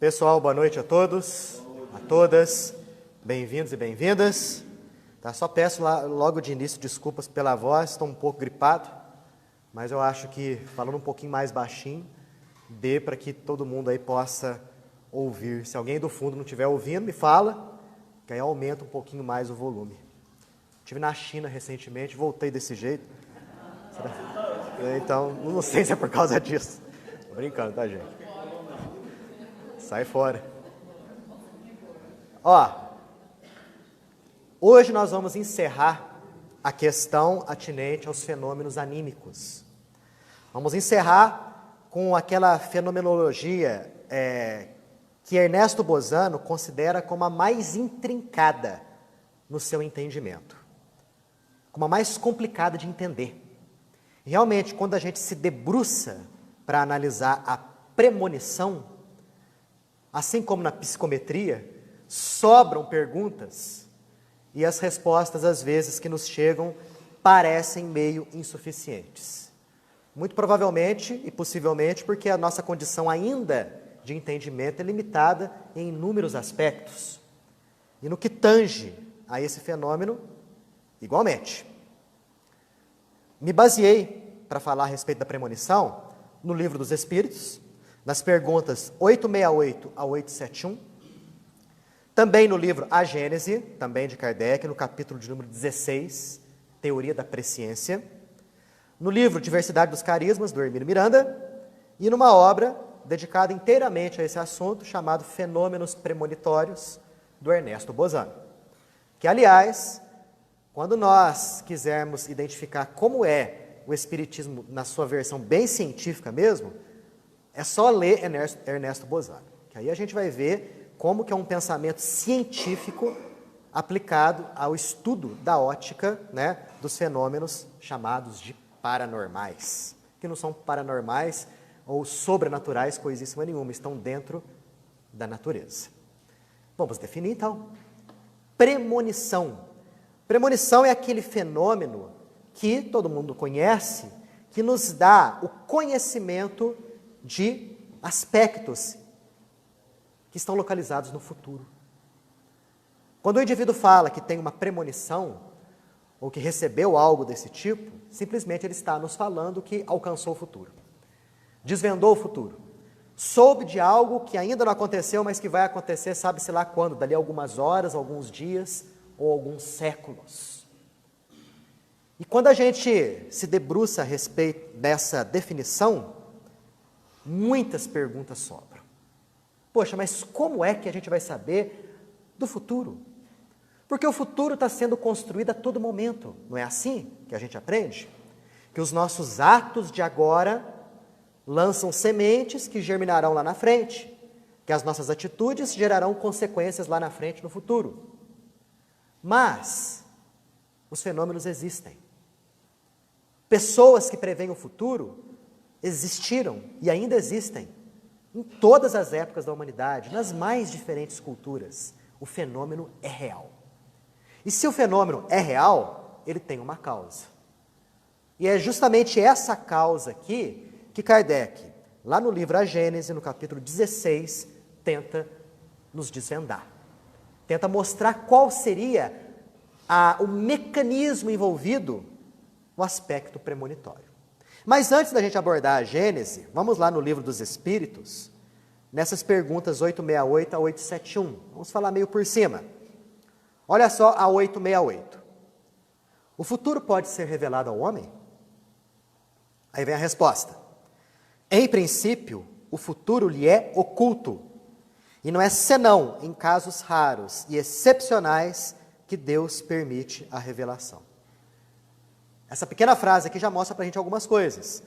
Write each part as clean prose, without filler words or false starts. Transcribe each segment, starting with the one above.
Pessoal, boa noite a todos, a todas, bem-vindos e bem-vindas. Tá, só peço logo de início desculpas pela voz, estou um pouco gripado, mas eu acho que falando um pouquinho mais baixinho, dê para que todo mundo aí possa ouvir. Se alguém do fundo não estiver ouvindo, me fala, que aí aumenta um pouquinho mais o volume. Estive na China recentemente, voltei desse jeito. Então, não sei se é por causa disso. Tô brincando, tá, gente? Sai fora. Hoje nós vamos encerrar a questão atinente aos fenômenos anímicos. Vamos encerrar com aquela fenomenologia que Ernesto Bozano considera como a mais intrincada no seu entendimento, como a mais complicada de entender. Realmente, quando a gente se debruça para analisar a premonição, assim como na psicometria, sobram perguntas e as respostas, às vezes, que nos chegam parecem meio insuficientes. Muito provavelmente e possivelmente porque a nossa condição ainda de entendimento é limitada em inúmeros aspectos. E no que tange a esse fenômeno, igualmente. Me baseei, para falar a respeito da premonição, no Livro dos Espíritos, nas perguntas 868 a 871, também no livro A Gênese, também de Kardec, no capítulo de número 16, Teoria da Presciência, no livro Diversidade dos Carismas, do Hermínio Miranda, e numa obra dedicada inteiramente a esse assunto, chamado Fenômenos Premonitórios, do Ernesto Bozano. Que, aliás, quando nós quisermos identificar como é o Espiritismo na sua versão bem científica mesmo, é só ler Ernesto Bozano, que aí a gente vai ver como que é um pensamento científico aplicado ao estudo da ótica, dos fenômenos chamados de paranormais, que não são paranormais ou sobrenaturais coisíssima nenhuma, estão dentro da natureza. Vamos definir então. Premonição. Premonição é aquele fenômeno que todo mundo conhece, que nos dá o conhecimento de aspectos que estão localizados no futuro. Quando o indivíduo fala que tem uma premonição, ou que recebeu algo desse tipo, simplesmente ele está nos falando que alcançou o futuro, desvendou o futuro, soube de algo que ainda não aconteceu, mas que vai acontecer, sabe-se lá quando, dali a algumas horas, alguns dias ou alguns séculos. E quando a gente se debruça a respeito dessa definição, muitas perguntas sobram. Poxa, mas como é que a gente vai saber do futuro? Porque o futuro está sendo construído a todo momento. Não é assim que a gente aprende? Que os nossos atos de agora lançam sementes que germinarão lá na frente. Que as nossas atitudes gerarão consequências lá na frente, no futuro. Mas os fenômenos existem. Pessoas que preveem o futuro existiram e ainda existem em todas as épocas da humanidade, nas mais diferentes culturas. O fenômeno é real. E se o fenômeno é real, ele tem uma causa. E é justamente essa causa aqui que Kardec, lá no livro A Gênese, no capítulo 16, tenta nos desvendar. Tenta mostrar qual seria o mecanismo envolvido no aspecto premonitório. Mas antes da gente abordar a Gênese, vamos lá no Livro dos Espíritos, nessas perguntas 868 a 871. Vamos falar meio por cima. Olha só a 868. O futuro pode ser revelado ao homem? Aí vem a resposta. Em princípio, o futuro lhe é oculto, e não é senão em casos raros e excepcionais que Deus permite a revelação. Essa pequena frase aqui já mostra para a gente algumas coisas.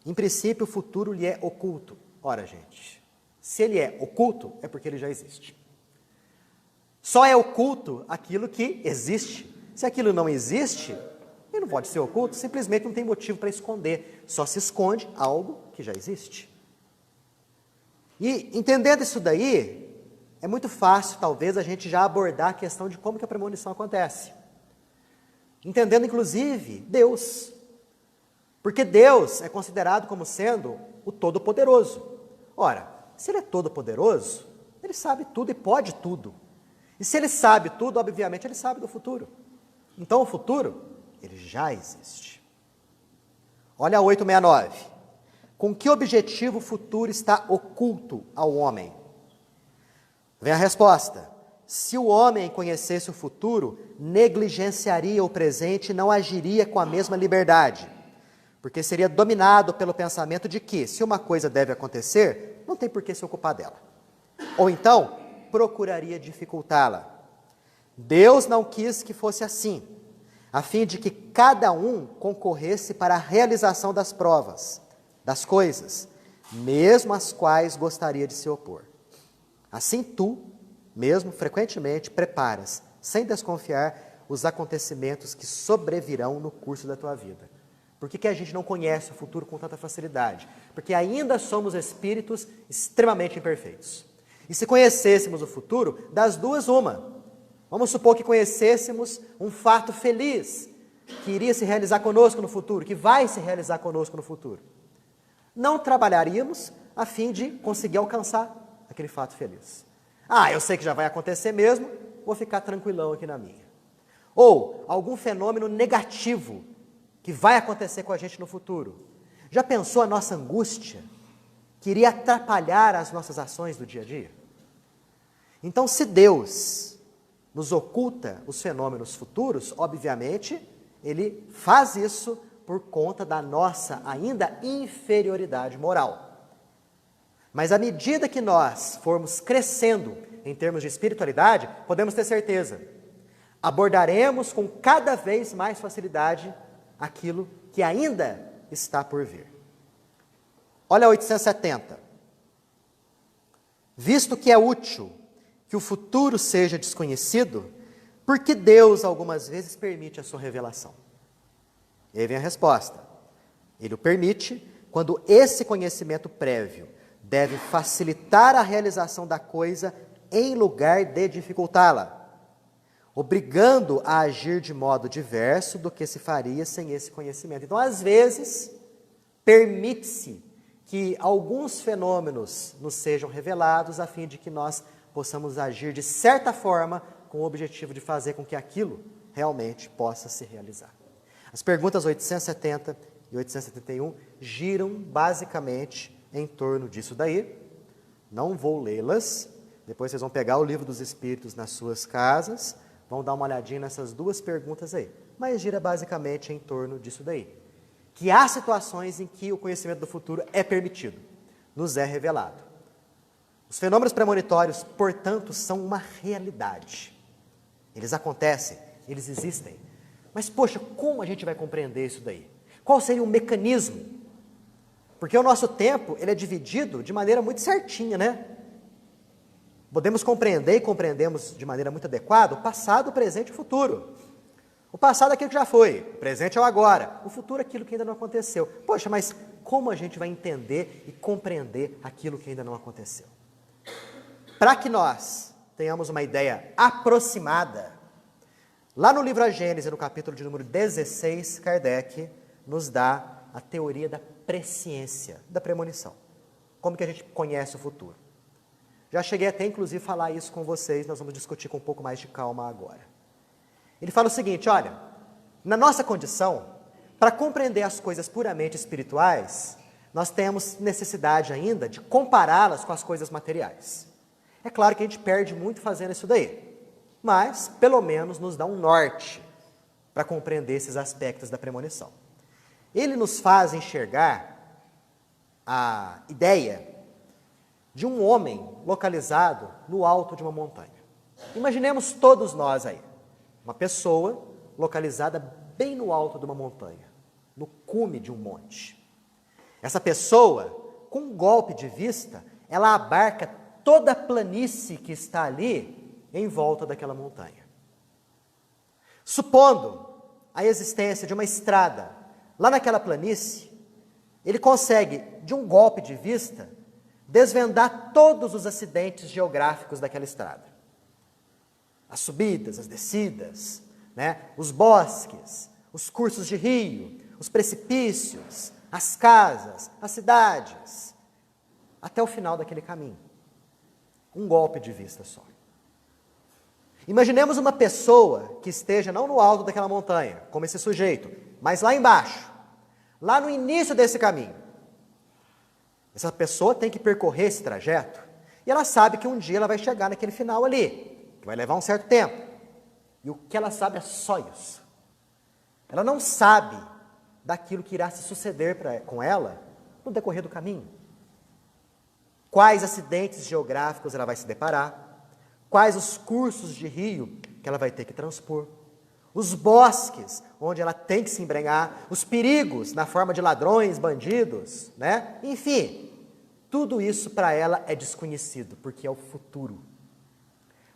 Em princípio, o futuro lhe é oculto. Ora, gente, se ele é oculto, é porque ele já existe. Só é oculto aquilo que existe. Se aquilo não existe, ele não pode ser oculto, simplesmente não tem motivo para esconder. Só se esconde algo que já existe. E entendendo isso daí, é muito fácil, talvez, a gente já abordar a questão de como que a premonição acontece. Entendendo, inclusive, Deus. Porque Deus é considerado como sendo o Todo-Poderoso. Ora, se ele é todo poderoso, ele sabe tudo e pode tudo. E se ele sabe tudo, obviamente ele sabe do futuro. Então o futuro, ele já existe. Olha a 869. Com que objetivo o futuro está oculto ao homem? Vem a resposta. Se o homem conhecesse o futuro, negligenciaria o presente e não agiria com a mesma liberdade. Porque seria dominado pelo pensamento de que, se uma coisa deve acontecer, não tem por que se ocupar dela. Ou então, procuraria dificultá-la. Deus não quis que fosse assim, a fim de que cada um concorresse para a realização das provas, das coisas, mesmo às quais gostaria de se opor. Assim tu, mesmo frequentemente, preparas, sem desconfiar, os acontecimentos que sobrevirão no curso da tua vida. Por que a gente não conhece o futuro com tanta facilidade? Porque ainda somos espíritos extremamente imperfeitos. E se conhecêssemos o futuro, das duas uma. Vamos supor que conhecêssemos um fato feliz, que iria se realizar conosco no futuro, que vai se realizar conosco no futuro. Não trabalharíamos a fim de conseguir alcançar aquele fato feliz. Eu sei que já vai acontecer mesmo, vou ficar tranquilão aqui na minha. Ou algum fenômeno negativo que vai acontecer com a gente no futuro. Já pensou a nossa angústia, que iria atrapalhar as nossas ações do dia a dia? Então, se Deus nos oculta os fenômenos futuros, obviamente, Ele faz isso por conta da nossa ainda inferioridade moral. Mas à medida que nós formos crescendo em termos de espiritualidade, podemos ter certeza, abordaremos com cada vez mais facilidade aquilo que ainda está por vir. Olha 870. Visto que é útil que o futuro seja desconhecido, por que Deus algumas vezes permite a sua revelação? E aí vem a resposta. Ele o permite quando esse conhecimento prévio deve facilitar a realização da coisa em lugar de dificultá-la, obrigando a agir de modo diverso do que se faria sem esse conhecimento. Então, às vezes, permite-se que alguns fenômenos nos sejam revelados a fim de que nós possamos agir de certa forma com o objetivo de fazer com que aquilo realmente possa se realizar. As perguntas 870 e 871 giram basicamente em torno disso daí. Não vou lê-las, depois vocês vão pegar o Livro dos Espíritos nas suas casas, vão dar uma olhadinha nessas duas perguntas aí. Mas gira basicamente em torno disso daí. Que há situações em que o conhecimento do futuro é permitido, nos é revelado. Os fenômenos premonitórios, portanto, são uma realidade. Eles acontecem, eles existem. Mas, poxa, como a gente vai compreender isso daí? Qual seria o mecanismo? Porque o nosso tempo, ele é dividido de maneira muito certinha, né? Podemos compreender e compreendemos de maneira muito adequada o passado, o presente e o futuro. O passado é aquilo que já foi, o presente é o agora, o futuro é aquilo que ainda não aconteceu. Poxa, mas como a gente vai entender e compreender aquilo que ainda não aconteceu? Para que nós tenhamos uma ideia aproximada, lá no livro A Gênese, no capítulo de número 16, Kardec nos dá a teoria da presciência, da premonição. Como que a gente conhece o futuro? Já cheguei até, inclusive, a falar isso com vocês, nós vamos discutir com um pouco mais de calma agora. Ele fala o seguinte, olha, na nossa condição, para compreender as coisas puramente espirituais, nós temos necessidade ainda de compará-las com as coisas materiais. É claro que a gente perde muito fazendo isso daí, mas pelo menos nos dá um norte para compreender esses aspectos da premonição. Ele nos faz enxergar a ideia de um homem localizado no alto de uma montanha. Imaginemos todos nós aí, uma pessoa localizada bem no alto de uma montanha, no cume de um monte. Essa pessoa, com um golpe de vista, ela abarca toda a planície que está ali em volta daquela montanha. Supondo a existência de uma estrada lá naquela planície, ele consegue, de um golpe de vista, desvendar todos os acidentes geográficos daquela estrada. As subidas, as descidas, os bosques, os cursos de rio, os precipícios, as casas, as cidades, até o final daquele caminho. Um golpe de vista só. Imaginemos uma pessoa que esteja não no alto daquela montanha, como esse sujeito, mas lá embaixo, lá no início desse caminho. Essa pessoa tem que percorrer esse trajeto e ela sabe que um dia ela vai chegar naquele final ali, que vai levar um certo tempo. E o que ela sabe é só isso. Ela não sabe daquilo que irá se suceder com ela no decorrer do caminho. Quais acidentes geográficos ela vai se deparar, quais os cursos de rio que ela vai ter que transpor, os bosques onde ela tem que se embrenhar, os perigos na forma de ladrões, bandidos, né? Enfim, tudo isso para ela é desconhecido, porque é o futuro.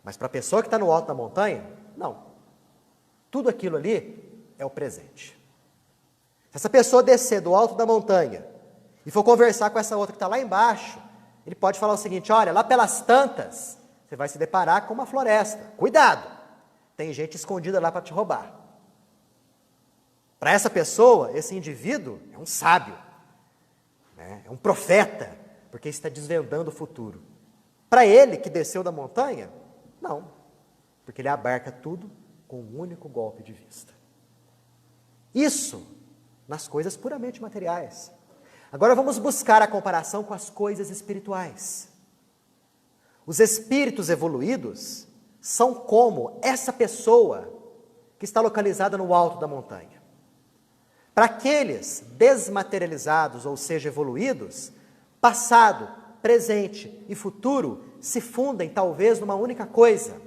Mas para a pessoa que está no alto da montanha, não. Tudo aquilo ali é o presente. Se essa pessoa descer do alto da montanha e for conversar com essa outra que está lá embaixo, ele pode falar o seguinte: olha, lá pelas tantas, você vai se deparar com uma floresta. Cuidado! Tem gente escondida lá para te roubar. Para essa pessoa, esse indivíduo é um sábio, né? É um profeta, porque está desvendando o futuro. Para ele, que desceu da montanha, não, porque ele abarca tudo com um único golpe de vista. Isso nas coisas puramente materiais. Agora vamos buscar a comparação com as coisas espirituais. Os espíritos evoluídos são como essa pessoa que está localizada no alto da montanha. Para aqueles desmaterializados, ou seja, evoluídos, passado, presente e futuro se fundem talvez numa única coisa.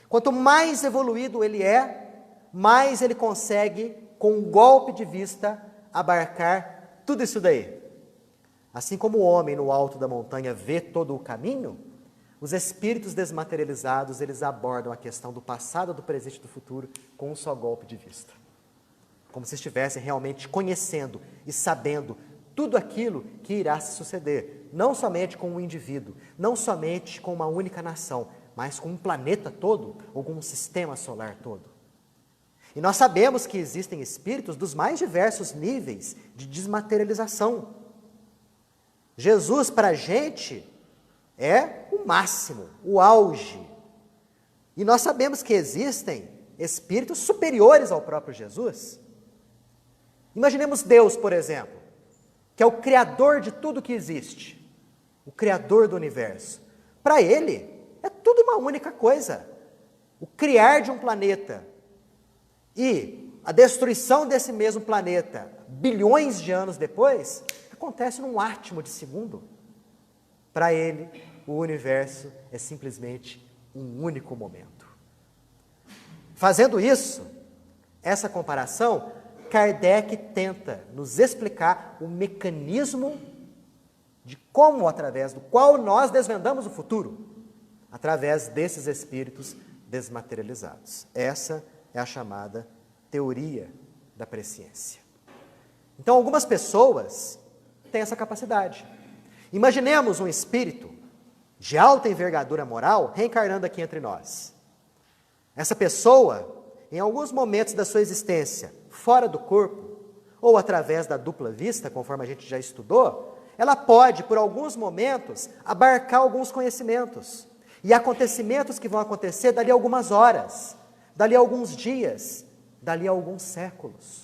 Quanto mais evoluído ele é, mais ele consegue, com um golpe de vista, abarcar tudo isso daí. Assim como o homem no alto da montanha vê todo o caminho, os espíritos desmaterializados, eles abordam a questão do passado, do presente e do futuro com um só golpe de vista. Como se estivessem realmente conhecendo e sabendo tudo aquilo que irá se suceder, não somente com um indivíduo, não somente com uma única nação, mas com um planeta todo ou com um sistema solar todo. E nós sabemos que existem espíritos dos mais diversos níveis de desmaterialização. Jesus, para a gente, é o máximo, o auge. E nós sabemos que existem espíritos superiores ao próprio Jesus. Imaginemos Deus, por exemplo, que é o criador de tudo que existe, o criador do universo. Para ele, é tudo uma única coisa. O criar de um planeta e a destruição desse mesmo planeta, bilhões de anos depois, acontece num átimo de segundo. Para ele, o universo é simplesmente um único momento. Fazendo isso, essa comparação, Kardec tenta nos explicar o mecanismo de como, através do qual nós desvendamos o futuro, através desses espíritos desmaterializados. Essa é a chamada teoria da presciência. Então, algumas pessoas têm essa capacidade. Imaginemos um espírito de alta envergadura moral reencarnando aqui entre nós. Essa pessoa, em alguns momentos da sua existência, fora do corpo, ou através da dupla vista, conforme a gente já estudou, ela pode, por alguns momentos, abarcar alguns conhecimentos e acontecimentos que vão acontecer dali a algumas horas, dali a alguns dias, dali a alguns séculos.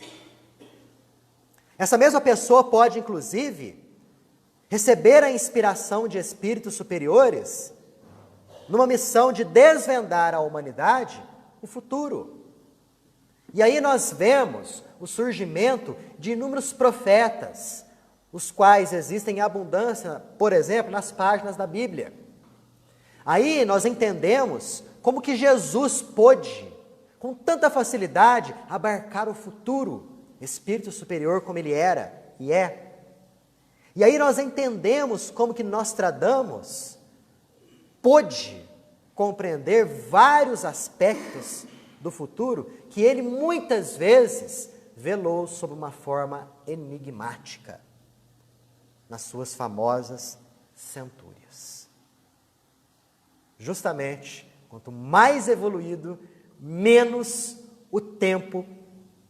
Essa mesma pessoa pode, inclusive, receber a inspiração de espíritos superiores numa missão de desvendar à humanidade o futuro. E aí nós vemos o surgimento de inúmeros profetas, os quais existem em abundância, por exemplo, nas páginas da Bíblia. Aí nós entendemos como que Jesus pôde, com tanta facilidade, abarcar o futuro, espírito superior como ele era e é. E aí nós entendemos como que Nostradamus pôde compreender vários aspectos do futuro que ele muitas vezes velou sob uma forma enigmática nas suas famosas centúrias. Justamente, quanto mais evoluído, menos o tempo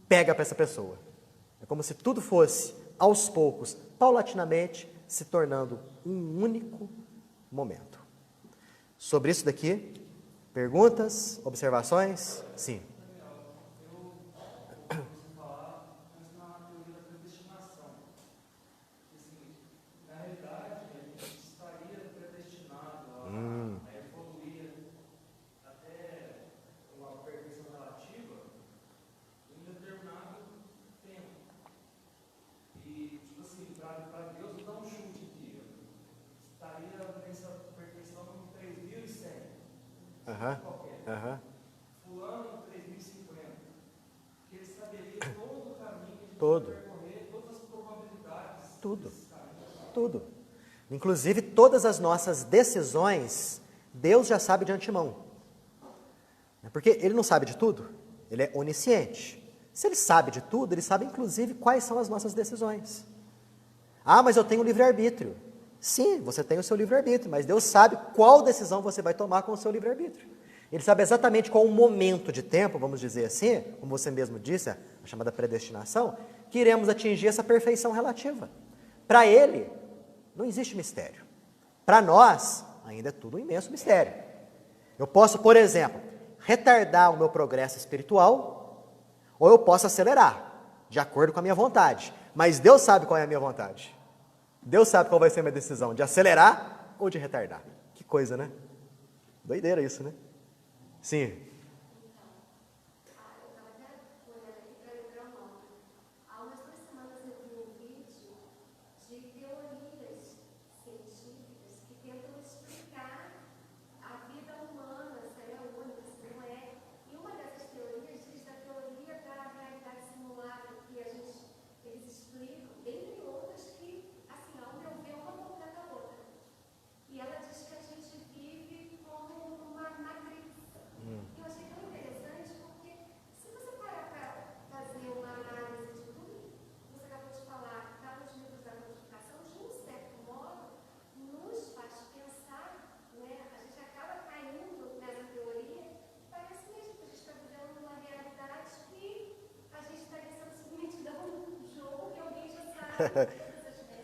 pega para essa pessoa. É como se tudo fosse, aos poucos, paulatinamente, se tornando um único momento. Sobre isso daqui, perguntas, observações? Sim. Fulano 3050, que ele saberia todo o caminho que Todo. percorrer, todas as probabilidades. Tudo. Inclusive, todas as nossas decisões, Deus já sabe de antemão. Porque Ele não sabe de tudo, Ele é onisciente. Se Ele sabe de tudo, Ele sabe inclusive quais são as nossas decisões. Ah, mas eu tenho livre-arbítrio. Sim, você tem o seu livre-arbítrio, mas Deus sabe qual decisão você vai tomar com o seu livre-arbítrio. Ele sabe exatamente qual o momento de tempo, vamos dizer assim, como você mesmo disse, a chamada predestinação, que iremos atingir essa perfeição relativa. Para Ele, não existe mistério. Para nós, ainda é tudo um imenso mistério. Eu posso, por exemplo, retardar o meu progresso espiritual, ou eu posso acelerar, de acordo com a minha vontade. Mas Deus sabe qual é a minha vontade. Deus sabe qual vai ser a minha decisão, de acelerar ou de retardar. Que coisa, né? Doideira isso, né? Sim.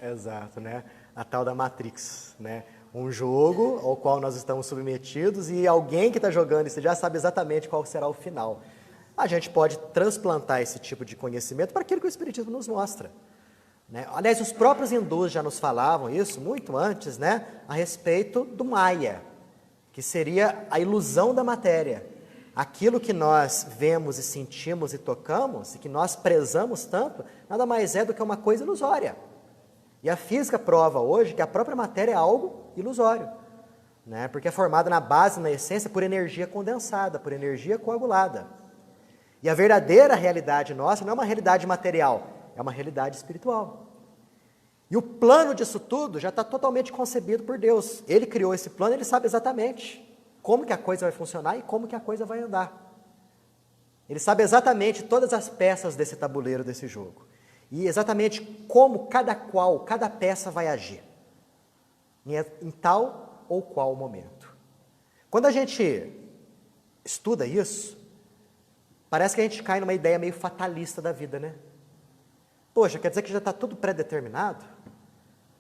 Exato, né? A tal da Matrix, né? Um jogo ao qual nós estamos submetidos e alguém que está jogando isso já sabe exatamente qual será o final. A gente pode transplantar esse tipo de conhecimento para aquilo que o Espiritismo nos mostra, né? Aliás, os próprios hindus já nos falavam isso muito antes, né? A respeito do Maya, que seria a ilusão da matéria. Aquilo que nós vemos e sentimos e tocamos, e que nós prezamos tanto, nada mais é do que uma coisa ilusória. E a física prova hoje que a própria matéria é algo ilusório, né? Porque é formada na base, na essência, por energia condensada, por energia coagulada. E a verdadeira realidade nossa não é uma realidade material, é uma realidade espiritual. E o plano disso tudo já está totalmente concebido por Deus. Ele criou esse plano, Ele sabe exatamente como que a coisa vai funcionar e como que a coisa vai andar. Ele sabe exatamente todas as peças desse tabuleiro, desse jogo. E exatamente como cada peça vai agir. Em tal ou qual momento. Quando a gente estuda isso, parece que a gente cai numa ideia meio fatalista da vida, né? Poxa, quer dizer que já está tudo pré-determinado?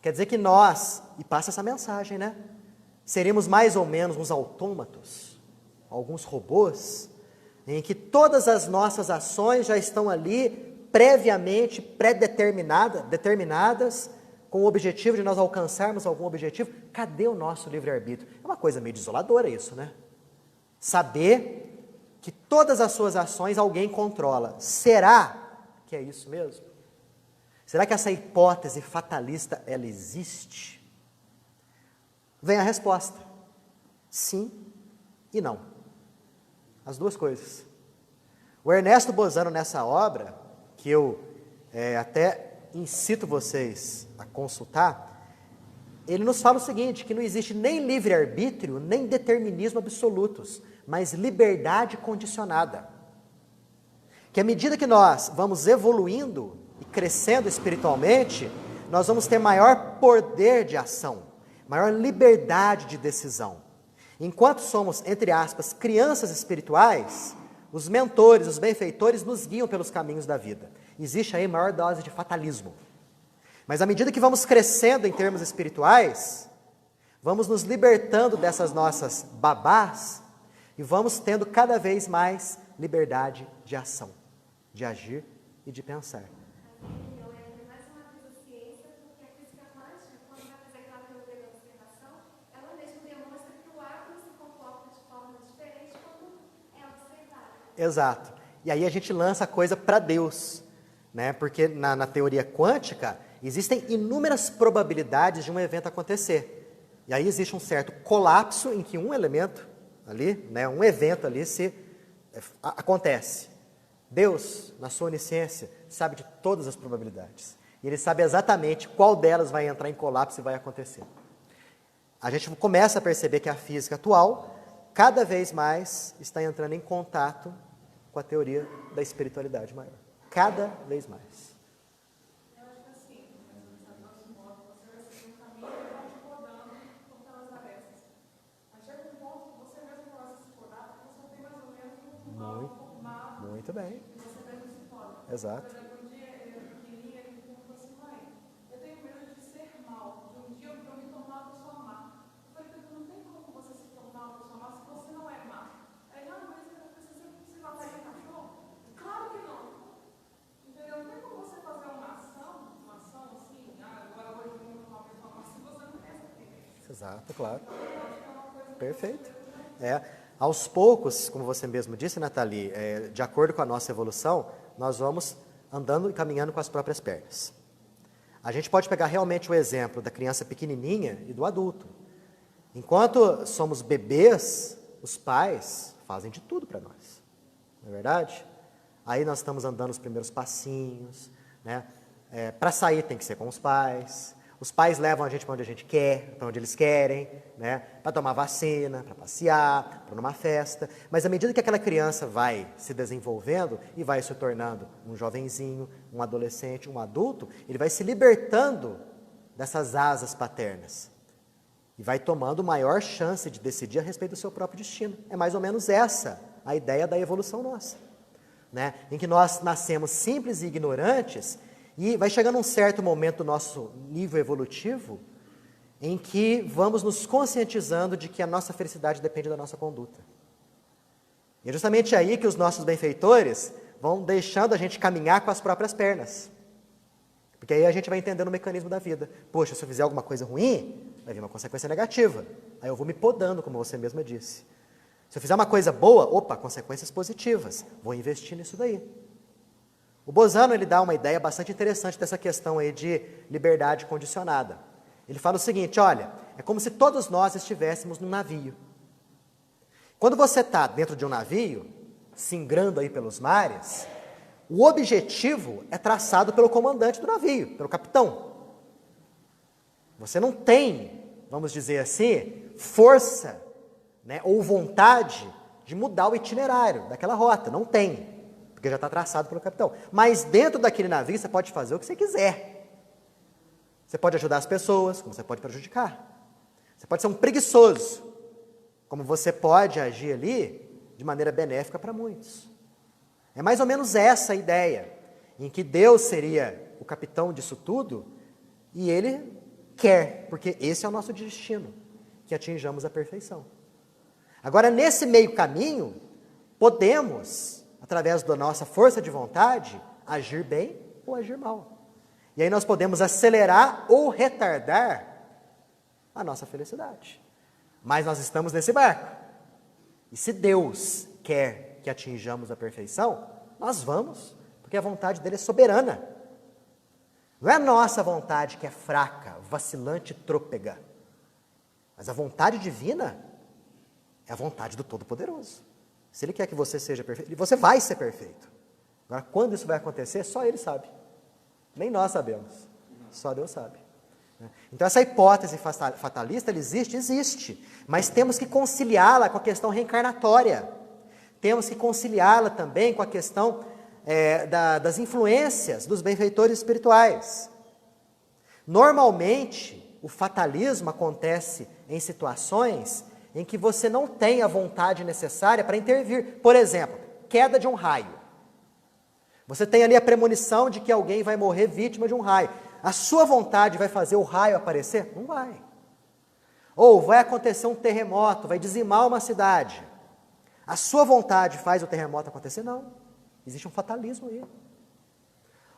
Quer dizer que nós, e passa essa mensagem, né? Seríamos mais ou menos uns autômatos, alguns robôs, em que todas as nossas ações já estão ali previamente determinadas, com o objetivo de nós alcançarmos algum objetivo. Cadê o nosso livre-arbítrio? É uma coisa meio desoladora isso, né? Saber que todas as suas ações alguém controla. Será que é isso mesmo? Será que essa hipótese fatalista, ela existe? Vem a resposta. Sim e não. As duas coisas. O Ernesto Bozano, nessa obra, que eu até incito vocês a consultar, ele nos fala o seguinte, que não existe nem livre-arbítrio, nem determinismo absolutos, mas liberdade condicionada. Que à medida que nós vamos evoluindo e crescendo espiritualmente, nós vamos ter maior poder de ação, maior liberdade de decisão. Enquanto somos, entre aspas, crianças espirituais, os mentores, os benfeitores nos guiam pelos caminhos da vida. Existe aí maior dose de fatalismo. Mas à medida que vamos crescendo em termos espirituais, vamos nos libertando dessas nossas babás e vamos tendo cada vez mais liberdade de ação, de agir e de pensar. Mais uma vez a ciência, porque a física quântica, quando vai fazer aquela teoria da observação, ela mesmo demonstra que o átomo se comporta de forma diferente quando é observado. Exato. E aí a gente lança a coisa para Deus, né? Porque na teoria quântica existem inúmeras probabilidades de um evento acontecer. E aí existe um certo colapso em que um elemento ali, né, um evento ali acontece. Deus, na sua onisciência, sabe de todas as probabilidades. E Ele sabe exatamente qual delas vai entrar em colapso e vai acontecer. A gente começa a perceber que a física atual, cada vez mais, está entrando em contato com a teoria da espiritualidade maior. Cada vez mais. Eu acho que assim, a grosso modo, você vai seguir um caminho e vai te podando por aquelas arestas. Mas chega um ponto que você mesmo começa a se podar, porque você tem mais ou menos um alvo formado. Muito bem. E você mesmo se poda. Exato. Por exemplo, um dia ele era pequenininho, ele me perguntou assim: mãe, eu tenho medo de ser mal, de um dia eu me tornar uma pessoa má. Eu falei: não tem como você se tornar uma pessoa má se você não é má. Aí, não, mas você mataria cachorro? Claro que não. Entendeu? Não tem como você fazer uma ação assim, agora hoje eu vou uma pessoa má, se você não tem essa tendência. Exato, claro. Eu acho que é uma coisa. Perfeito. Aos poucos, como você mesmo disse, Nathalie, de acordo com a nossa evolução, nós vamos andando e caminhando com as próprias pernas. A gente pode pegar realmente o exemplo da criança pequenininha e do adulto. Enquanto somos bebês, os pais fazem de tudo para nós. Não é verdade? Aí nós estamos andando os primeiros passinhos, né? Para sair tem que ser com os pais. Os pais levam a gente para onde a gente quer, para onde eles querem, né? Para tomar vacina, para passear, para numa festa. Mas à medida que aquela criança vai se desenvolvendo e vai se tornando um jovenzinho, um adolescente, um adulto, ele vai se libertando dessas asas paternas. E vai tomando maior chance de decidir a respeito do seu próprio destino. É mais ou menos essa a ideia da evolução nossa, né? Em que nós nascemos simples e ignorantes. E vai chegando um certo momento do nosso nível evolutivo em que vamos nos conscientizando de que a nossa felicidade depende da nossa conduta. E é justamente aí que os nossos benfeitores vão deixando a gente caminhar com as próprias pernas. Porque aí a gente vai entendendo o mecanismo da vida. Poxa, se eu fizer alguma coisa ruim, vai vir uma consequência negativa. Aí eu vou me podando, como você mesma disse. Se eu fizer uma coisa boa, opa, consequências positivas. Vou investir nisso daí. O Bozano, ele dá uma ideia bastante interessante dessa questão aí de liberdade condicionada. Ele fala o seguinte: olha, é como se todos nós estivéssemos num navio. Quando você está dentro de um navio, singrando aí pelos mares, o objetivo é traçado pelo comandante do navio, pelo capitão. Você não tem, vamos dizer assim, força, né, ou vontade de mudar o itinerário daquela rota. Não tem. Porque já está traçado pelo capitão. Mas dentro daquele navio você pode fazer o que você quiser. Você pode ajudar as pessoas, como você pode prejudicar. Você pode ser um preguiçoso, como você pode agir ali de maneira benéfica para muitos. É mais ou menos essa a ideia, em que Deus seria o capitão disso tudo, e Ele quer, porque esse é o nosso destino, que atinjamos a perfeição. Agora, nesse meio caminho, podemos, através da nossa força de vontade, agir bem ou agir mal. E aí nós podemos acelerar ou retardar a nossa felicidade. Mas nós estamos nesse barco. E se Deus quer que atinjamos a perfeição, nós vamos, porque a vontade dele é soberana. Não é a nossa vontade que é fraca, vacilante, trôpega. Mas a vontade divina é a vontade do Todo-Poderoso. Se Ele quer que você seja perfeito, você vai ser perfeito. Agora, quando isso vai acontecer, só Ele sabe. Nem nós sabemos. Só Deus sabe. Então, essa hipótese fatalista, ela existe? Existe. Mas temos que conciliá-la com a questão reencarnatória. Temos que conciliá-la também com a questão das influências dos benfeitores espirituais. Normalmente, o fatalismo acontece em situações em que você não tem a vontade necessária para intervir. Por exemplo, queda de um raio. Você tem ali a premonição de que alguém vai morrer vítima de um raio. a sua vontade vai fazer o raio aparecer? Não vai. Ou vai acontecer um terremoto, vai dizimar uma cidade. A sua vontade faz o terremoto acontecer? Não. Existe um fatalismo aí.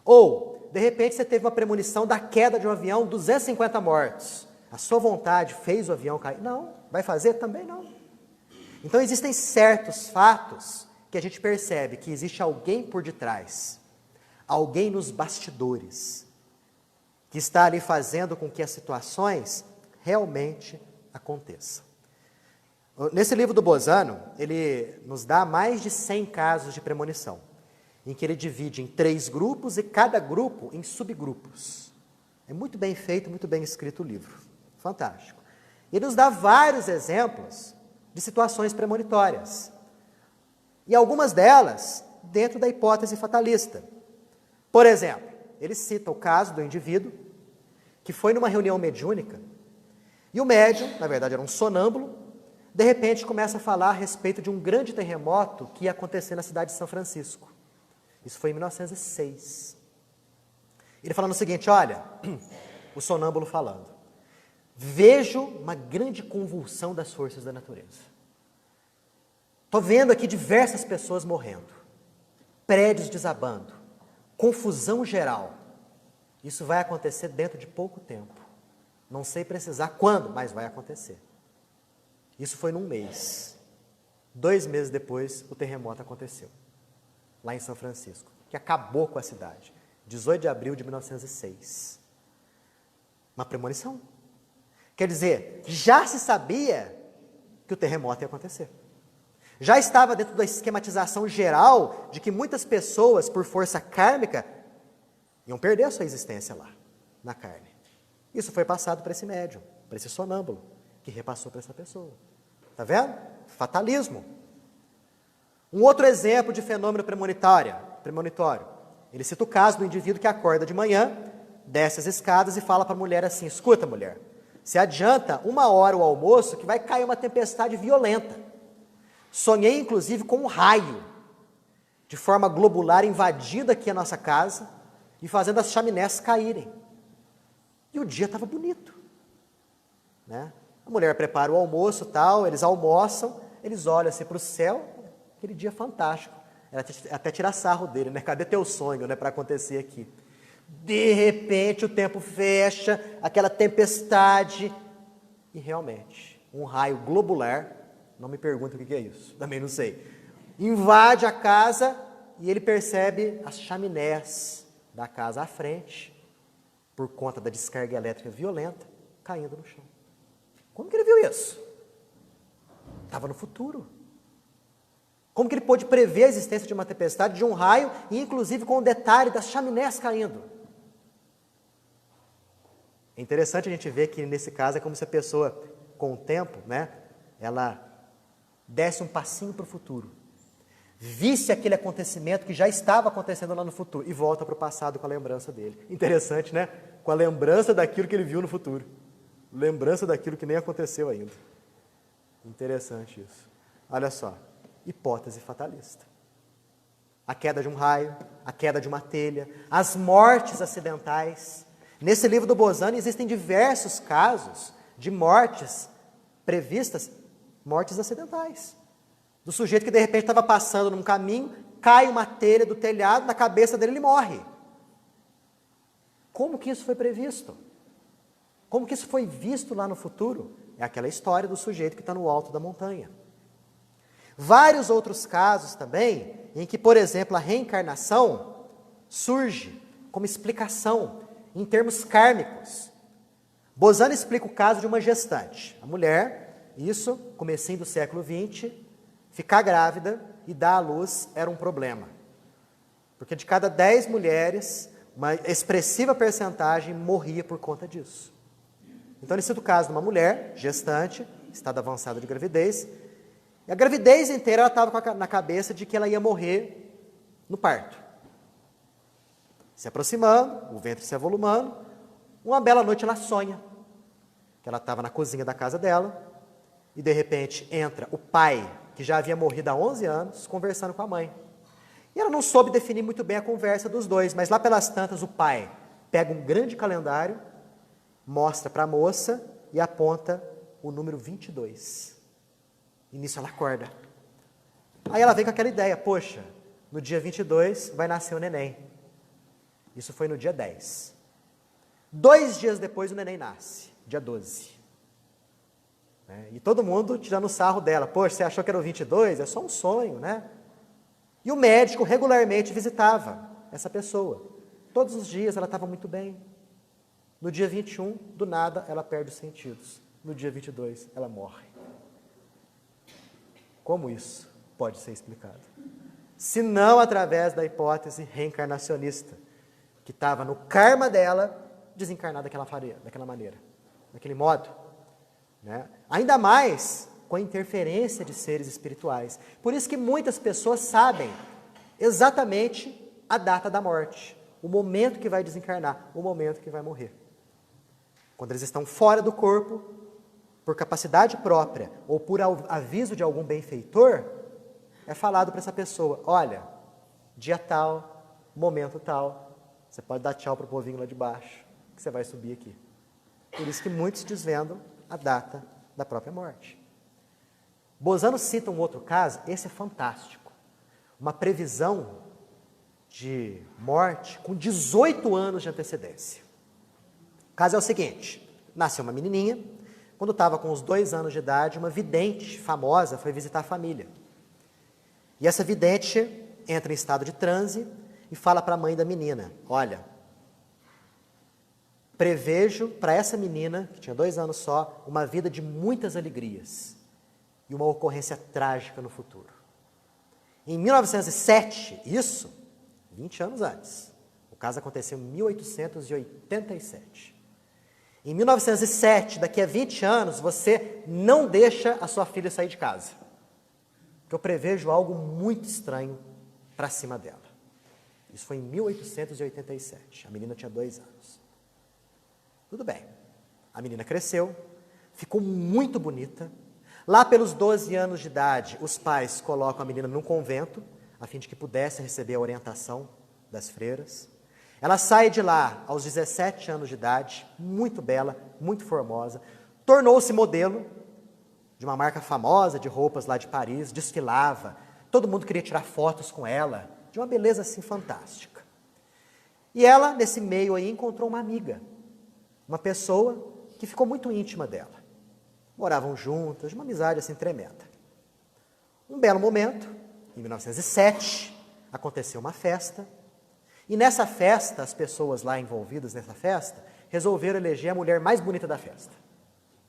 Ou, de repente, você teve uma premonição da queda de um avião, 250 mortos. A sua vontade fez o avião cair? Não. Vai fazer? Também não. Então, existem certos fatos que a gente percebe que existe alguém por detrás, alguém nos bastidores, que está ali fazendo com que as situações realmente aconteçam. Nesse livro do Bozano, ele nos dá mais de 100 casos de premonição, em que ele divide em 3 grupos e cada grupo em subgrupos. É muito bem feito, muito bem escrito o livro. Fantástico. Ele nos dá vários exemplos de situações premonitórias. E algumas delas dentro da hipótese fatalista. Por exemplo, ele cita o caso do indivíduo que foi numa reunião mediúnica e o médium, na verdade era um sonâmbulo, de repente começa a falar a respeito de um grande terremoto que ia acontecer na cidade de São Francisco. Isso foi em 1906. Ele falando o seguinte, olha, o sonâmbulo falando, vejo uma grande convulsão das forças da natureza. Estou vendo aqui diversas pessoas morrendo, prédios desabando, confusão geral. Isso vai acontecer dentro de pouco tempo. Não sei precisar quando, mas vai acontecer. Isso foi num mês. 2 meses depois, o terremoto aconteceu, lá em São Francisco, que acabou com a cidade. 18 de abril de 1906. Uma premonição. Quer dizer, já se sabia que o terremoto ia acontecer. Já estava dentro da esquematização geral de que muitas pessoas, por força kármica, iam perder a sua existência lá, na carne. Isso foi passado para esse médium, para esse sonâmbulo, que repassou para essa pessoa. Está vendo? Fatalismo. Um outro exemplo de fenômeno premonitório. Ele cita o caso do indivíduo que acorda de manhã, desce as escadas e fala para a mulher assim, escuta mulher, se adianta 1 hora o almoço que vai cair uma tempestade violenta. Sonhei inclusive com um raio, de forma globular, invadindo aqui a nossa casa e fazendo as chaminés caírem. E o dia estava bonito, né? A mulher prepara o almoço, tal, eles almoçam, eles olham assim para o céu, aquele dia fantástico. Ela até tira sarro dele, né? Cadê teu sonho, né, para acontecer aqui? De repente o tempo fecha, aquela tempestade, e realmente, um raio globular, não me pergunta o que é isso, também não sei, invade a casa e ele percebe as chaminés da casa à frente, por conta da descarga elétrica violenta, caindo no chão. Como que ele viu isso? Estava no futuro. Como que ele pôde prever a existência de uma tempestade, de um raio, e inclusive com o detalhe das chaminés caindo? É interessante a gente ver que nesse caso é como se a pessoa, com o tempo, né, ela desse um passinho para o futuro, visse aquele acontecimento que já estava acontecendo lá no futuro e volta para o passado com a lembrança dele. Interessante, né? Com a lembrança daquilo que ele viu no futuro. Lembrança daquilo que nem aconteceu ainda. Interessante isso. Olha só, hipótese fatalista. A queda de um raio, a queda de uma telha, as mortes acidentais. Nesse livro do Bozano existem diversos casos de mortes previstas, mortes acidentais. Do sujeito que de repente estava passando num caminho, cai uma telha do telhado, na cabeça dele ele morre. Como que isso foi previsto? Como que isso foi visto lá no futuro? É aquela história do sujeito que está no alto da montanha. Vários outros casos também, em que, por exemplo, a reencarnação surge como explicação em termos kármicos. Bozano explica o caso de uma gestante. A mulher, isso, comecinho do século XX, ficar grávida e dar à luz era um problema. Porque de cada 10 mulheres, uma expressiva percentagem morria por conta disso. Então, ele cita o caso de uma mulher, gestante, estado avançado de gravidez, e a gravidez inteira ela estava na cabeça de que ela ia morrer no parto. Se aproximando, o ventre se avolumando, uma bela noite ela sonha que ela estava na cozinha da casa dela, e de repente entra o pai, que já havia morrido há 11 anos, conversando com a mãe. E ela não soube definir muito bem a conversa dos dois, mas lá pelas tantas o pai pega um grande calendário, mostra para a moça e aponta o número 22. E nisso ela acorda. Aí ela vem com aquela ideia, poxa, no dia 22 vai nascer o neném. Isso foi no dia 10. 2 dias depois o neném nasce, dia 12. E todo mundo tirando sarro dela. Poxa, você achou que era o 22? É só um sonho, né? E o médico regularmente visitava essa pessoa. Todos os dias ela estava muito bem. No dia 21, do nada, ela perde os sentidos. No dia 22, ela morre. Como isso pode ser explicado? Se não através da hipótese reencarnacionista, que estava no karma dela desencarnar daquela maneira, daquele modo. Né? Ainda mais com a interferência de seres espirituais. Por isso que muitas pessoas sabem exatamente a data da morte, o momento que vai desencarnar, o momento que vai morrer. Quando eles estão fora do corpo, por capacidade própria ou por aviso de algum benfeitor, é falado para essa pessoa, olha, dia tal, momento tal, você pode dar tchau para o povinho lá de baixo, que você vai subir aqui. Por isso que muitos desvendam a data da própria morte. Bozano cita um outro caso, esse é fantástico. Uma previsão de morte com 18 anos de antecedência. O caso é o seguinte, nasceu uma menininha, quando estava com uns 2 anos de idade, uma vidente famosa foi visitar a família. E essa vidente entra em estado de transe e fala para a mãe da menina, olha, prevejo para essa menina, que tinha 2 anos só, uma vida de muitas alegrias e uma ocorrência trágica no futuro. Em 1907, isso, 20 anos antes, o caso aconteceu em 1887. Em 1907, daqui a 20 anos, você não deixa a sua filha sair de casa. Porque eu prevejo algo muito estranho para cima dela. Isso foi em 1887. A menina tinha 2 anos. Tudo bem. A menina cresceu, ficou muito bonita. Lá pelos 12 anos de idade, os pais colocam a menina num convento, a fim de que pudesse receber a orientação das freiras. Ela sai de lá aos 17 anos de idade, muito bela, muito formosa, tornou-se modelo de uma marca famosa de roupas lá de Paris, desfilava, todo mundo queria tirar fotos com ela, de uma beleza assim fantástica. E ela, nesse meio aí, encontrou uma amiga, uma pessoa que ficou muito íntima dela. Moravam juntas, de uma amizade assim tremenda. Um belo momento, em 1907, aconteceu uma festa, e nessa festa, as pessoas lá envolvidas nessa festa, resolveram eleger a mulher mais bonita da festa.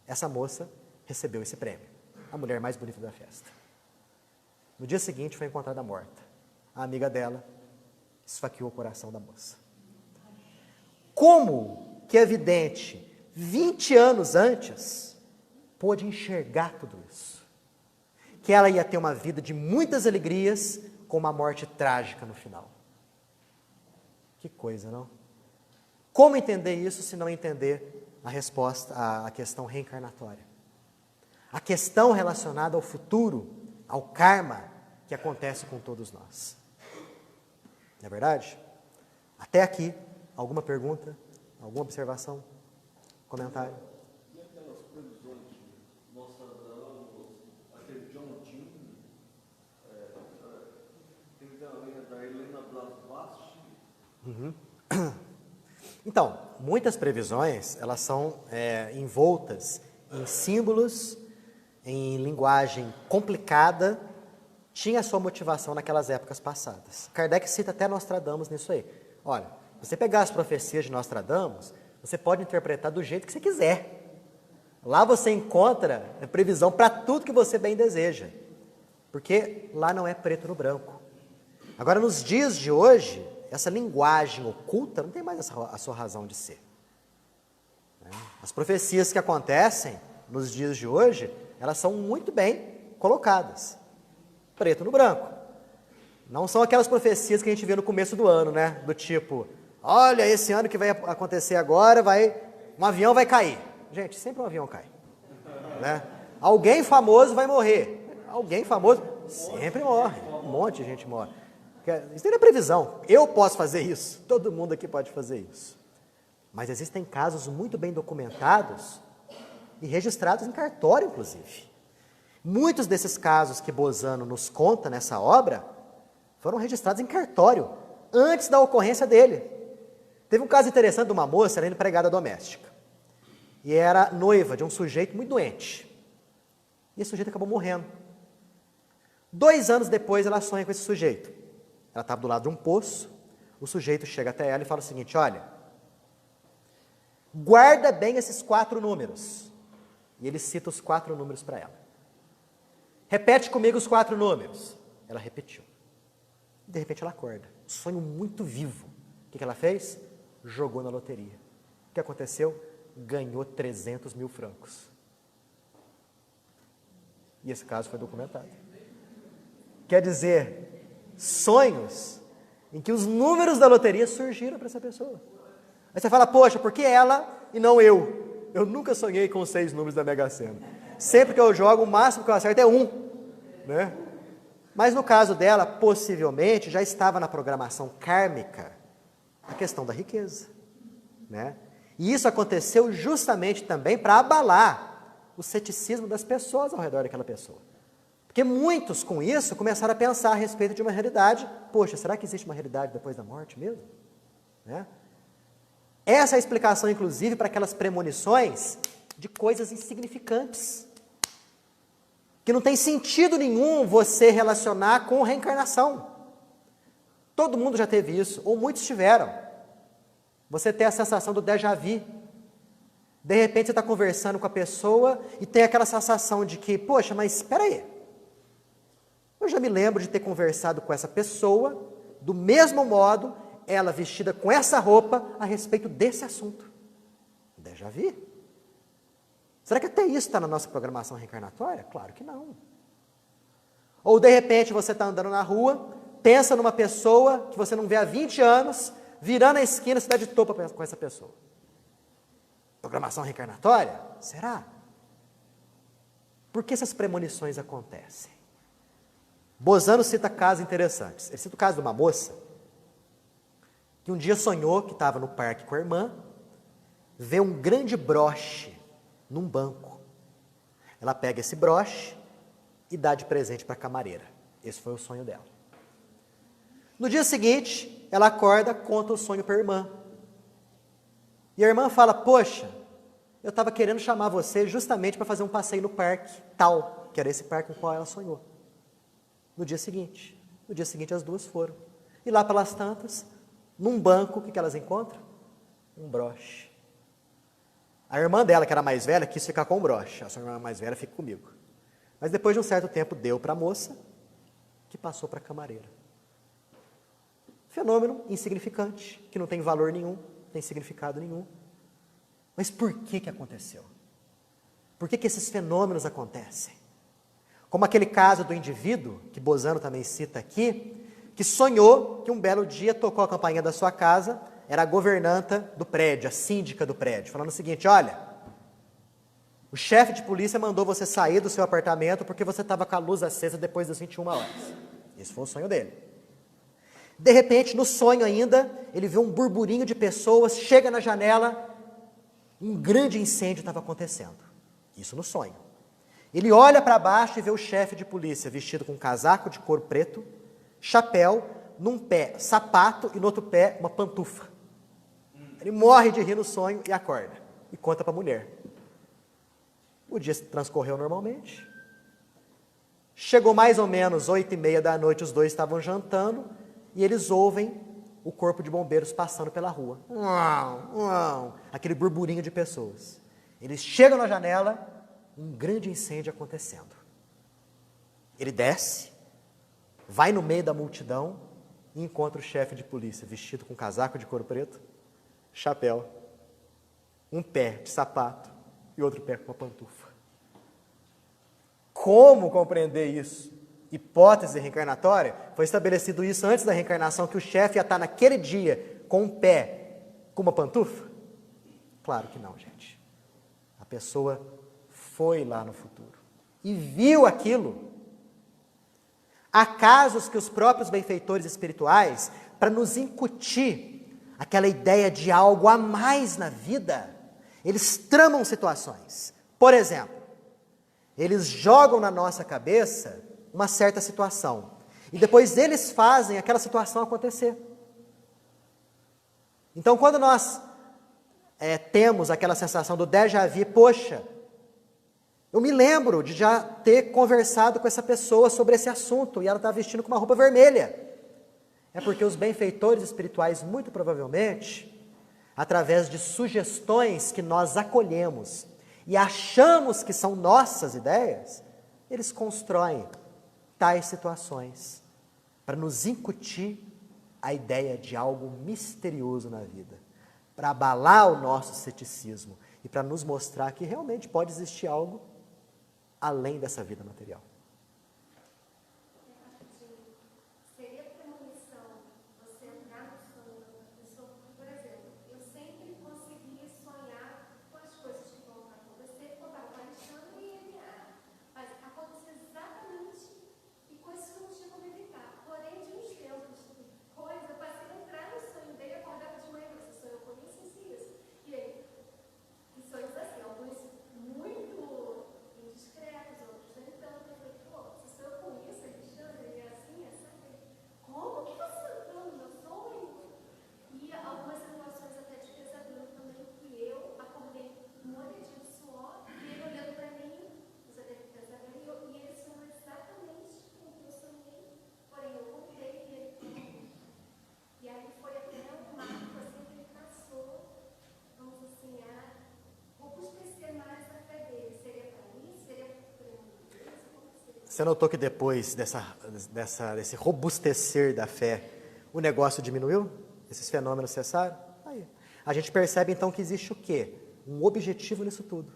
Essa moça recebeu esse prêmio, a mulher mais bonita da festa. No dia seguinte foi encontrada morta. A amiga dela esfaqueou o coração da moça. Como que a vidente, 20 anos antes, pôde enxergar tudo isso? Que ela ia ter uma vida de muitas alegrias, com uma morte trágica no final. Que coisa, não? Como entender isso se não entender a resposta à questão reencarnatória? A questão relacionada ao futuro, ao karma que acontece com todos nós. Não é verdade? Até aqui, alguma pergunta? Alguma observação? Comentário? E aquelas previsões de Nostradamus, aquele John Tim, tem também da Helena Blavatsky. Então, muitas previsões, elas são envoltas em símbolos, em linguagem complicada, tinha a sua motivação naquelas épocas passadas. Kardec cita até Nostradamus nisso aí. Olha, se você pegar as profecias de Nostradamus, você pode interpretar do jeito que você quiser. Lá você encontra previsão para tudo que você bem deseja. Porque lá não é preto no branco. Agora, nos dias de hoje, essa linguagem oculta não tem mais a sua razão de ser. As profecias que acontecem nos dias de hoje, elas são muito bem colocadas. Preto no branco. Não são aquelas profecias que a gente vê no começo do ano, né? Do tipo, olha, esse ano que vai acontecer agora, um avião vai cair. Gente, sempre um avião cai. Né? Alguém famoso vai morrer. Alguém famoso sempre morre. Um monte de gente morre. Isso não é previsão. Eu posso fazer isso. Todo mundo aqui pode fazer isso. Mas existem casos muito bem documentados e registrados em cartório, inclusive. Muitos desses casos que Bozano nos conta nessa obra foram registrados em cartório, antes da ocorrência dele. Teve um caso interessante de uma moça, era empregada doméstica, e era noiva de um sujeito muito doente. E esse sujeito acabou morrendo. 2 anos depois, ela sonha com esse sujeito. Ela estava do lado de um poço, o sujeito chega até ela e fala o seguinte: olha, guarda bem esses 4 números. E ele cita os 4 números para ela. Repete comigo os 4 números. Ela repetiu. De repente ela acorda. Um sonho muito vivo. O que ela fez? Jogou na loteria. O que aconteceu? Ganhou 300 mil francos. E esse caso foi documentado. Quer dizer, sonhos em que os números da loteria surgiram para essa pessoa. Aí você fala, poxa, por que ela e não eu? Eu nunca sonhei com os 6 números da Mega Sena. Sempre que eu jogo, o máximo que eu acerto é 1. Né? Mas no caso dela, possivelmente, já estava na programação kármica a questão da riqueza. Né? E isso aconteceu justamente também para abalar o ceticismo das pessoas ao redor daquela pessoa. Porque muitos, com isso, começaram a pensar a respeito de uma realidade. Poxa, será que existe uma realidade depois da morte mesmo? Né? Essa é a explicação, inclusive, para aquelas premonições de coisas insignificantes, que não tem sentido nenhum você relacionar com reencarnação. Todo mundo já teve isso, ou muitos tiveram. Você tem a sensação do déjà vu. De repente você está conversando com a pessoa e tem aquela sensação de que, poxa, mas espera aí, eu já me lembro de ter conversado com essa pessoa, do mesmo modo, ela vestida com essa roupa, a respeito desse assunto. Déjà vu. Será que até isso está na nossa programação reencarnatória? Claro que não. Ou de repente você está andando na rua, pensa numa pessoa que você não vê há 20 anos, virando a esquina, você dá de topa com essa pessoa. Programação reencarnatória? Será? Por que essas premonições acontecem? Bozano cita casos interessantes. Ele cita o caso de uma moça que um dia sonhou que estava no parque com a irmã, vê um grande broche num banco. Ela pega esse broche e dá de presente para a camareira. Esse foi o sonho dela. No dia seguinte, ela acorda, conta o sonho para a irmã. E a irmã fala, poxa, eu estava querendo chamar você justamente para fazer um passeio no parque tal, que era esse parque com o qual ela sonhou. No dia seguinte as duas foram. E lá pelas tantas, num banco, o que elas encontram? Um broche. A irmã dela, que era mais velha, quis ficar com o broche. A sua irmã mais velha fica comigo. Mas depois de um certo tempo, deu para a moça, que passou para a camareira. Fenômeno insignificante, que não tem valor nenhum, não tem significado nenhum. Mas por que aconteceu? Por que esses fenômenos acontecem? Como aquele caso do indivíduo, que Bozano também cita aqui, que sonhou que um belo dia tocou a campainha da sua casa, era a governanta do prédio, a síndica do prédio, falando o seguinte, olha, o chefe de polícia mandou você sair do seu apartamento porque você estava com a luz acesa depois das 21 horas. Esse foi o sonho dele. De repente, no sonho ainda, ele vê um burburinho de pessoas, chega na janela, um grande incêndio estava acontecendo. Isso no sonho. Ele olha para baixo e vê o chefe de polícia vestido com um casaco de couro preto, chapéu, num pé sapato e no outro pé uma pantufa. Ele morre de rir no sonho e acorda. E conta para a mulher. O dia transcorreu normalmente. Chegou mais ou menos 8h30 da noite, os dois estavam jantando e eles ouvem o corpo de bombeiros passando pela rua. Aquele burburinho de pessoas. Eles chegam na janela, um grande incêndio acontecendo. Ele desce, vai no meio da multidão e encontra o chefe de polícia, vestido com casaco de couro preto, chapéu, um pé de sapato e outro pé com uma pantufa. Como compreender isso? Hipótese reencarnatória? Foi estabelecido isso antes da reencarnação, que o chefe ia estar naquele dia com um pé com uma pantufa? Claro que não, gente. A pessoa foi lá no futuro e viu aquilo. Há casos que os próprios benfeitores espirituais, para nos incutir aquela ideia de algo a mais na vida, eles tramam situações. Por exemplo, eles jogam na nossa cabeça uma certa situação. E depois eles fazem aquela situação acontecer. Então, quando nós temos aquela sensação do déjà vu, poxa, eu me lembro de já ter conversado com essa pessoa sobre esse assunto e ela está vestindo com uma roupa vermelha. É porque os benfeitores espirituais, muito provavelmente, através de sugestões que nós acolhemos e achamos que são nossas ideias, eles constroem tais situações para nos incutir a ideia de algo misterioso na vida, para abalar o nosso ceticismo e para nos mostrar que realmente pode existir algo além dessa vida material. Seria premonição você entrar no sonho da pessoa? Por exemplo, eu sempre conseguia sonhar com as coisas que vão acontecer, quando eu estava baixando e ele mas aconteceu exatamente e coisas que eu não tinha como evitar. Porém, de uns tempos, coisa, eu passei a entrar no sonho dele, acordava de manhã, você sonhou com isso, isso e isso. E aí, e sonhos assim, alguns muito indiscretos, outros nem tanto. Eu falei, pô, se sou eu com isso, Alexandre, ele é assim, sabe? Como que você entrou no meu sonho? E algumas situações até de pesadelo também, que eu acordei molhadinho de suor, e ele olhando pra mim, você teve pesadelo, e ele sonhou exatamente o que eu sonhei, porém eu contei e ele falou. E aí foi até um marco assim que ele passou, vamos assim, a robustecer mais a fé dele. Seria para mim? Seria para mim? Você notou que depois desse robustecer da fé, o negócio diminuiu? Esses fenômenos cessaram? Aí. A gente percebe então que existe o quê? Um objetivo nisso tudo.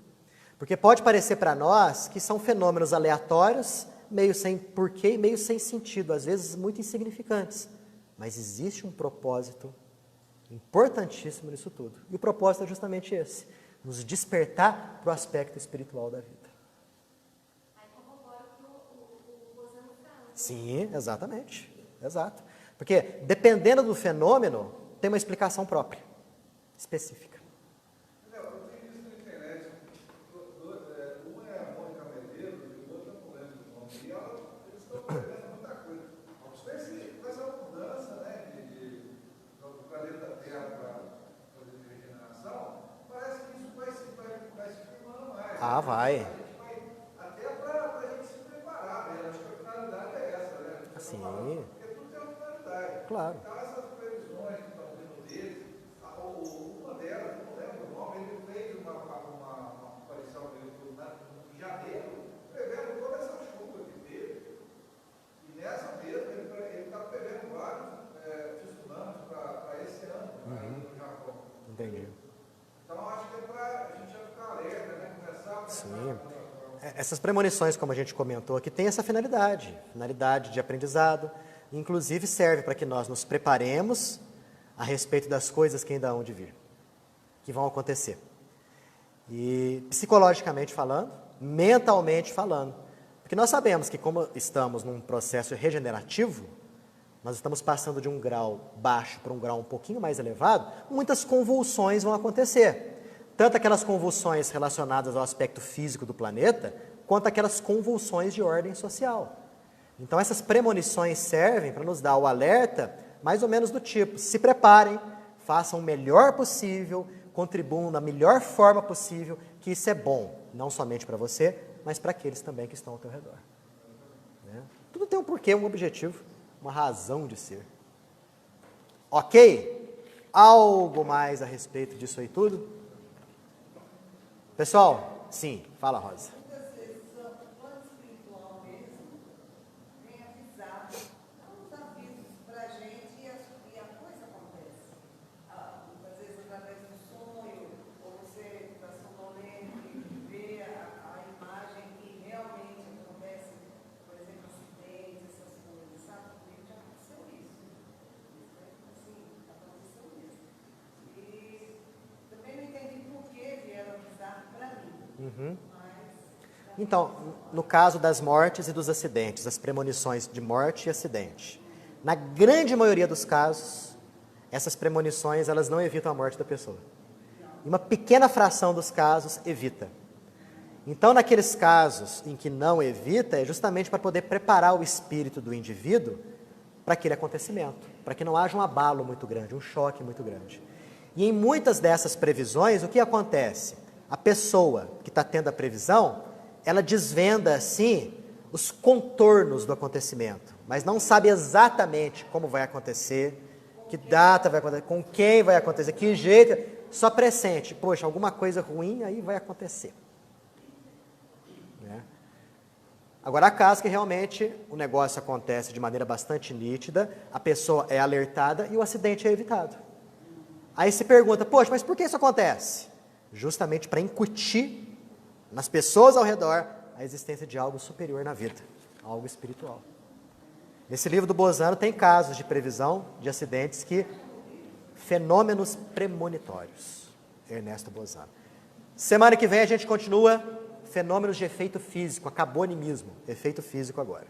Porque pode parecer para nós que são fenômenos aleatórios, meio sem porquê e meio sem sentido, às vezes muito insignificantes. Mas existe um propósito importantíssimo nisso tudo. E o propósito é justamente esse, nos despertar para o aspecto espiritual da vida. Aí corrobora o que o Rosano fala. Sim, exatamente. Exato. Porque dependendo do fenômeno, tem uma explicação própria, específica. Eu tenho visto na internet, uma é a Mônica Medeiros e o outro eu não lembro o nome. E eles estão fazendo muita coisa. Com essa mudança, né, do planeta Terra para fazer de regeneração, parece que isso vai se firmando mais. Ah, vai. A gente vai até para a gente se preparar, né? Acho que a finalidade é essa, né? Sim. Porque tudo tem uma finalidade. Claro. Então, essas previsões que estão vindo deles, uma delas, não lembro o nome, ele fez uma aparição dele em janeiro, prevendo toda essa chuva que teve. E nessa mesma, ele está prevendo vários tsunamis para esse ano, aí no Japão. Entendi. Então, acho que é para a gente já ficar alerta, né? Começar a pensar. Sim. Essas premonições, como a gente comentou aqui, têm essa finalidade de aprendizado, inclusive serve para que nós nos preparemos a respeito das coisas que ainda hão de vir, que vão acontecer. E psicologicamente falando, mentalmente falando, porque nós sabemos que como estamos num processo regenerativo, nós estamos passando de um grau baixo para um grau um pouquinho mais elevado, muitas convulsões vão acontecer. Tanto aquelas convulsões relacionadas ao aspecto físico do planeta, quanto aquelas convulsões de ordem social. Então essas premonições servem para nos dar o alerta, mais ou menos do tipo, se preparem, façam o melhor possível, contribuam da melhor forma possível, que isso é bom, não somente para você, mas para aqueles também que estão ao teu redor. Né? Tudo tem um porquê, um objetivo, uma razão de ser. Ok? Algo mais a respeito disso aí tudo? Pessoal, sim, fala, Rosa. Muitas vezes o plano espiritual mesmo vem avisar, dá uns avisos para a gente e a coisa acontece. Muitas vezes através do sonho, ou você está sonolento e vê a imagem que realmente acontece, por exemplo, acidentes, essas coisas, sabe? Comigo já aconteceu isso. Assim, aconteceu mesmo. E também não entendi por que vieram avisar para mim. Então, no caso das mortes e dos acidentes, as premonições de morte e acidente, na grande maioria dos casos, essas premonições elas não evitam a morte da pessoa. E uma pequena fração dos casos evita. Então, naqueles casos em que não evita, é justamente para poder preparar o espírito do indivíduo para aquele acontecimento, para que não haja um abalo muito grande, um choque muito grande. E em muitas dessas previsões, o que acontece? A pessoa que está tendo a previsão, ela desvenda, assim, os contornos do acontecimento, mas não sabe exatamente como vai acontecer, que data vai acontecer, com quem vai acontecer, que jeito, só pressente, poxa, alguma coisa ruim aí vai acontecer. Né? Agora, há casos que realmente o negócio acontece de maneira bastante nítida, a pessoa é alertada e o acidente é evitado. Aí se pergunta, poxa, mas por que isso acontece? Justamente para incutir nas pessoas ao redor a existência de algo superior na vida, algo espiritual. Nesse livro do Bozano tem casos de previsão de acidentes que fenômenos premonitórios. Ernesto Bozano. Semana que vem a gente continua fenômenos de efeito físico, acabou animismo, efeito físico agora.